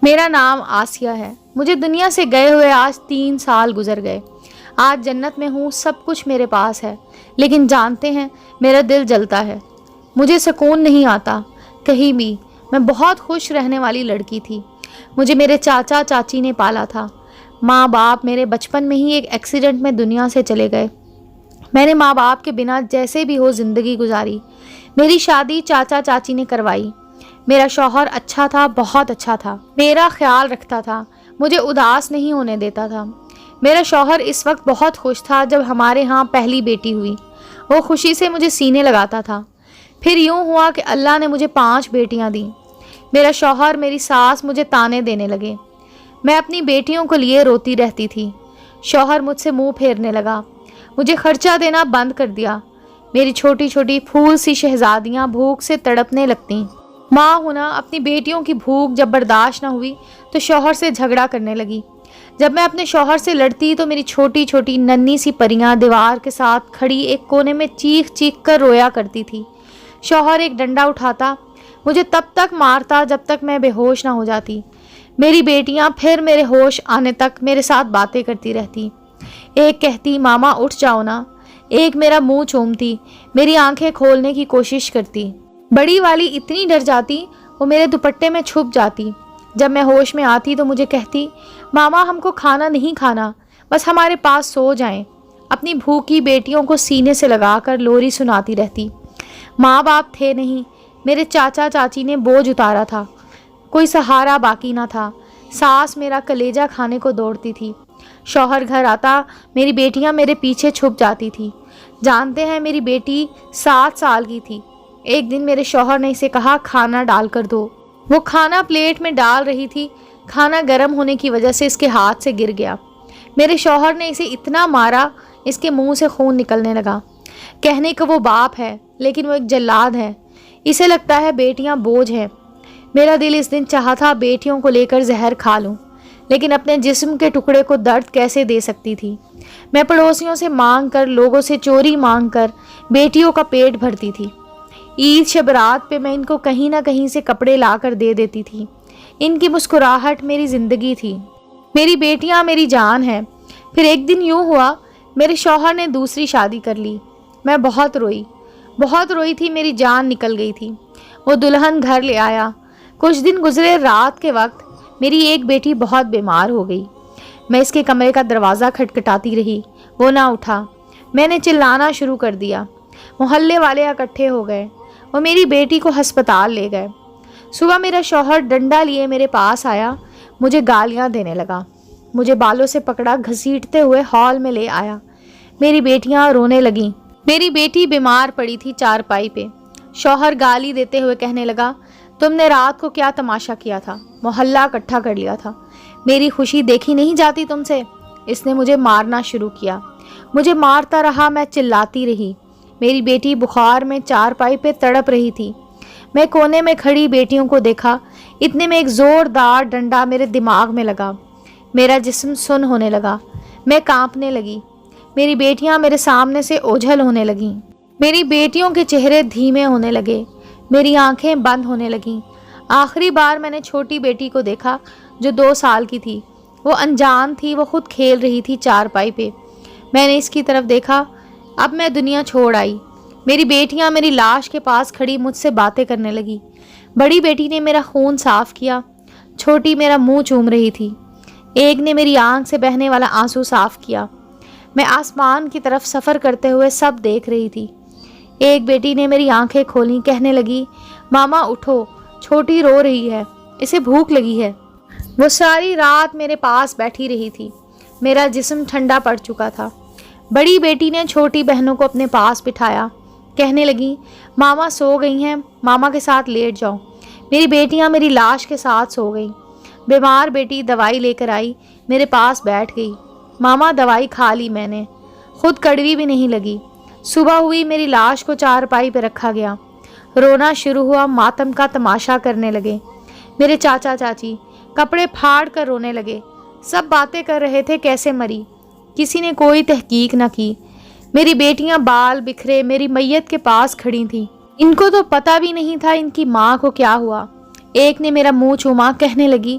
میرا نام آسیہ ہے۔ مجھے دنیا سے گئے ہوئے آج 3 سال گزر گئے۔ آج جنت میں ہوں، سب کچھ میرے پاس ہے، لیکن جانتے ہیں میرا دل جلتا ہے، مجھے سکون نہیں آتا کہیں بھی۔ میں بہت خوش رہنے والی لڑکی تھی۔ مجھے میرے چاچا چاچی نے پالا تھا۔ ماں باپ میرے بچپن میں ہی ایک ایکسیڈنٹ میں دنیا سے چلے گئے۔ میں نے ماں باپ کے بنا جیسے بھی ہو زندگی گزاری۔ میری شادی چاچا چاچی نے کروائی۔ میرا شوہر اچھا تھا، بہت اچھا تھا، میرا خیال رکھتا تھا، مجھے اداس نہیں ہونے دیتا تھا۔ میرا شوہر اس وقت بہت خوش تھا جب ہمارے ہاں پہلی بیٹی ہوئی۔ وہ خوشی سے مجھے سینے لگاتا تھا۔ پھر یوں ہوا کہ اللہ نے مجھے 5 بیٹیاں دیں۔ میرا شوہر، میری ساس مجھے تانے دینے لگے۔ میں اپنی بیٹیوں کو لیے روتی رہتی تھی۔ شوہر مجھ سے منہ پھیرنے لگا، مجھے خرچہ دینا بند کر دیا۔ میری چھوٹی چھوٹی پھول سی شہزادیاں بھوک سے تڑپنے لگتیں۔ ماں ہونا، اپنی بیٹیوں کی بھوک جب برداشت نہ ہوئی تو شوہر سے جھگڑا کرنے لگی۔ جب میں اپنے شوہر سے لڑتی تو میری چھوٹی چھوٹی ننھی سی پریاں دیوار کے ساتھ کھڑی ایک کونے میں چیخ چیخ کر رویا کرتی تھی۔ شوہر ایک ڈنڈا اٹھاتا، مجھے تب تک مارتا جب تک میں بے ہوش نہ ہو جاتی۔ میری بیٹیاں پھر میرے ہوش آنے تک میرے ساتھ باتیں کرتی رہتی۔ ایک کہتی ماما اٹھ جاؤ نا، ایک میرا منہ چومتی، میری آنکھیں کھولنے کی کوشش کرتی۔ بڑی والی اتنی ڈر جاتی وہ میرے دوپٹے میں چھپ جاتی۔ جب میں ہوش میں آتی تو مجھے کہتی ماما ہم کو کھانا نہیں کھانا، بس ہمارے پاس سو جائیں۔ اپنی بھوکی بیٹیوں کو سینے سے لگا کر لوری سناتی رہتی۔ ماں باپ تھے نہیں، میرے چاچا چاچی نے بوجھ اتارا تھا، کوئی سہارا باقی نہ تھا۔ ساس میرا کلیجہ کھانے کو دوڑتی تھی۔ شوہر گھر آتا، میری بیٹیاں میرے پیچھے چھپ جاتی تھی۔ جانتے ہیں میری بیٹی 7 سال کی تھی۔ ایک دن میرے شوہر نے اسے کہا کھانا ڈال کر دو۔ وہ کھانا پلیٹ میں ڈال رہی تھی، کھانا گرم ہونے کی وجہ سے اس کے ہاتھ سے گر گیا۔ میرے شوہر نے اسے اتنا مارا، اس کے منہ سے خون نکلنے لگا۔ کہنے کو وہ باپ ہے لیکن وہ ایک جلاد ہے۔ اسے لگتا ہے بیٹیاں بوجھ ہیں۔ میرا دل اس دن چاہا تھا بیٹیوں کو لے کر زہر کھا لوں، لیکن اپنے جسم کے ٹکڑے کو درد کیسے دے سکتی تھی۔ میں پڑوسیوں سے مانگ کر، لوگوں سے چوری مانگ کر بیٹیوں کا پیٹ بھرتی تھی۔ عید شب رات پہ میں ان کو کہیں نہ کہیں سے کپڑے لا کر دے دیتی تھی۔ ان کی مسکراہٹ میری زندگی تھی۔ میری بیٹیاں میری جان ہیں۔ پھر ایک دن یوں ہوا، میرے شوہر نے دوسری شادی کر لی۔ میں بہت روئی تھی، میری جان نکل گئی تھی۔ وہ دلہن گھر لے آیا۔ کچھ دن گزرے، رات کے وقت میری ایک بیٹی بہت بیمار ہو گئی۔ میں اس کے کمرے کا دروازہ کھٹکھٹاتی رہی، وہ نہ اٹھا۔ میں نے چلانا شروع کر دیا۔ محلے والے اکٹھے ہو گئے، وہ میری بیٹی کو ہسپتال لے گئے۔ صبح میرا شوہر ڈنڈا لیے میرے پاس آیا، مجھے گالیاں دینے لگا، مجھے بالوں سے پکڑا، گھسیٹتے ہوئے ہال میں لے آیا۔ میری بیٹیاں رونے لگیں۔ میری بیٹی بیمار پڑی تھی چارپائی پہ۔ شوہر گالی دیتے ہوئے کہنے لگا تم نے رات کو کیا تماشا کیا تھا، محلہ اکٹھا کر لیا تھا، میری خوشی دیکھی نہیں جاتی تم سے۔ اس نے مجھے مارنا شروع کیا، مجھے مارتا رہا، میں چلاتی رہی۔ میری بیٹی بخار میں چارپائی پہ تڑپ رہی تھی۔ میں کونے میں کھڑی بیٹیوں کو دیکھا، اتنے میں ایک زوردار ڈنڈا میرے دماغ میں لگا۔ میرا جسم سن ہونے لگا، میں کانپنے لگی۔ میری بیٹیاں میرے سامنے سے اوجھل ہونے لگیں۔ میری بیٹیوں کے چہرے دھیمے ہونے لگے، میری آنکھیں بند ہونے لگیں۔ آخری بار میں نے چھوٹی بیٹی کو دیکھا جو 2 سال کی تھی۔ وہ انجان تھی، وہ خود کھیل رہی تھی چارپائی پہ۔ میں نے اس کی طرف دیکھا۔ اب میں دنیا چھوڑ آئی۔ میری بیٹیاں میری لاش کے پاس کھڑی مجھ سے باتیں کرنے لگی۔ بڑی بیٹی نے میرا خون صاف کیا، چھوٹی میرا منہ چوم رہی تھی، ایک نے میری آنکھ سے بہنے والا آنسو صاف کیا۔ میں آسمان کی طرف سفر کرتے ہوئے سب دیکھ رہی تھی۔ ایک بیٹی نے میری آنکھیں کھولیں، کہنے لگی ماما اٹھو، چھوٹی رو رہی ہے، اسے بھوک لگی ہے۔ وہ ساری رات میرے پاس بیٹھی رہی تھی، میرا جسم ٹھنڈا پڑ چکا تھا۔ بڑی بیٹی نے چھوٹی بہنوں کو اپنے پاس بٹھایا، کہنے لگی ماما سو گئی ہیں، ماما کے ساتھ لیٹ جاؤ۔ میری بیٹیاں میری لاش کے ساتھ سو گئیں۔ بیمار بیٹی دوائی لے کر آئی، میرے پاس بیٹھ گئی۔ ماما دوائی کھا لی میں نے، خود کڑوی بھی نہیں لگی۔ صبح ہوئی، میری لاش کو چارپائی پہ رکھا گیا۔ رونا شروع ہوا، ماتم کا تماشا کرنے لگے۔ میرے چاچا چاچی کپڑے پھاڑ کر رونے لگے۔ سب باتیں کر رہے تھے کیسے مری، کسی نے کوئی تحقیق نہ کی۔ میری بیٹیاں بال بکھرے میری میت کے پاس کھڑی تھیں، ان کو تو پتہ بھی نہیں تھا ان کی ماں کو کیا ہوا۔ ایک نے میرا منہ چوما، کہنے لگی